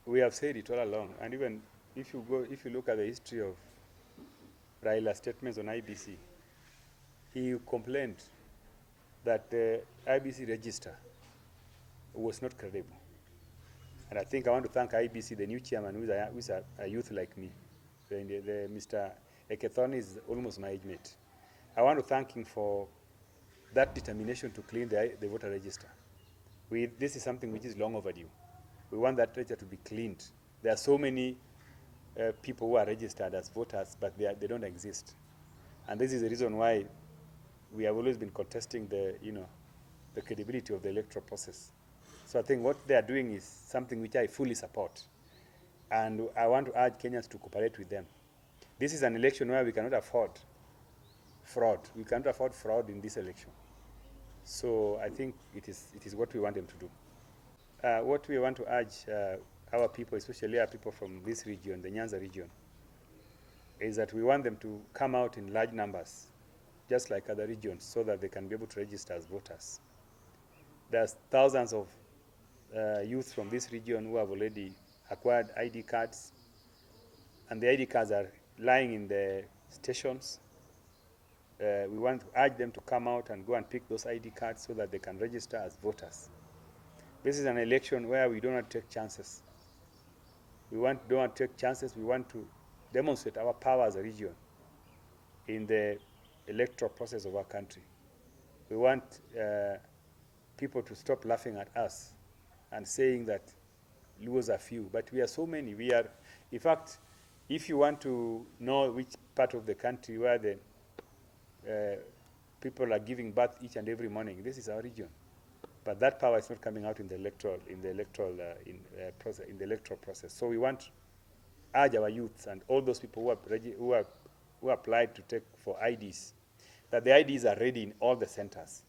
we have said it all along, and even if you look at the history of Raila's statements on IBC, he complained that the IBC register was not credible. And I think I want to thank IBC, the new chairman, who is a youth like me. Mr. Ekethon is almost my age mate. I want to thank him for that determination to clean the voter register. This is something which is long overdue. We want that register to be cleaned. There are so many people who are registered as voters, but they don't exist. And this is the reason why we have always been contesting the credibility of the electoral process. So I think what they are doing is something which I fully support. And I want to urge Kenyans to cooperate with them. This is an election where we cannot afford fraud. We cannot afford fraud in this election. So I think it is what we want them to do. What we want to urge our people, especially our people from this region, the Nyanza region, is that we want them to come out in large numbers, just like other regions, so that they can be able to register as voters. There's thousands of youth from this region who have already acquired ID cards, and the ID cards are lying in the stations. We want to urge them to come out and go and pick those ID cards so that they can register as voters. This is an election where we do not take chances. We don't want to take chances. We want to demonstrate our power as a region in the electoral process of our country. We want people to stop laughing at us and saying that Luos are few, but we are so many. We are, in fact, if you want to know which part of the country where the people are giving birth each and every morning, this is our region. But that power is not coming out in the electoral process. So we want to urge our youths and all those people who applied to take for IDs, that the IDs are ready in all the centers.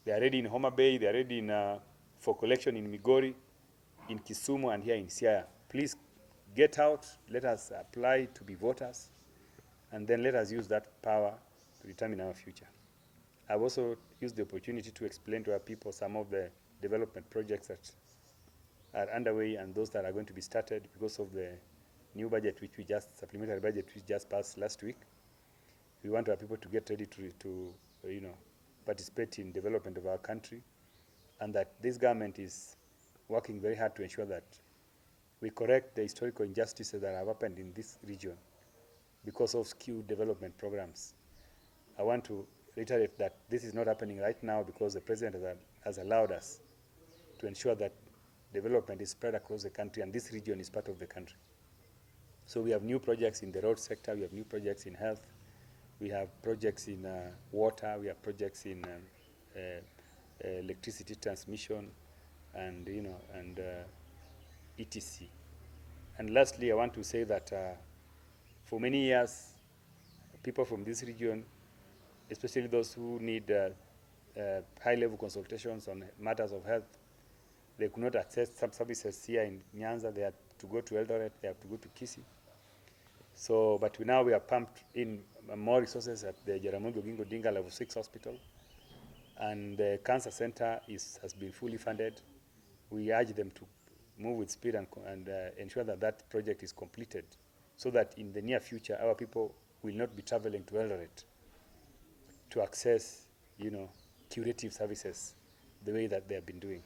They are ready in Homa Bay. They are ready for collection in Migori, in Kisumu, and here in Siaya. Please get out. Let us apply to be voters, and then let us use that power to determine our future. I've also used the opportunity to explain to our people some of the development projects that are underway and those that are going to be started because of the new budget, supplementary budget, which just passed last week. We want our people to get ready to participate in development of our country, and that this government is working very hard to ensure that we correct the historical injustices that have happened in this region because of skewed development programs. I want to reiterate that this is not happening right now because the president has allowed us to ensure that development is spread across the country, and this region is part of the country. So we have new projects in the road sector, we have new projects in health, we have projects in water, we have projects in electricity transmission, and etc. And lastly, I want to say that for many years, people from this region, especially those who need high-level consultations on matters of health, they could not access some services here in Nyanza. They had to go to Eldoret, they have to go to Kisii. So, but now we have pumped in more resources at the Jaramogi Oginga Odinga Level 6 Hospital, and the cancer center has been fully funded. We urge them to move with speed and ensure that that project is completed, so that in the near future, our people will not be traveling to Eldoret to access, curative services the way that they have been doing.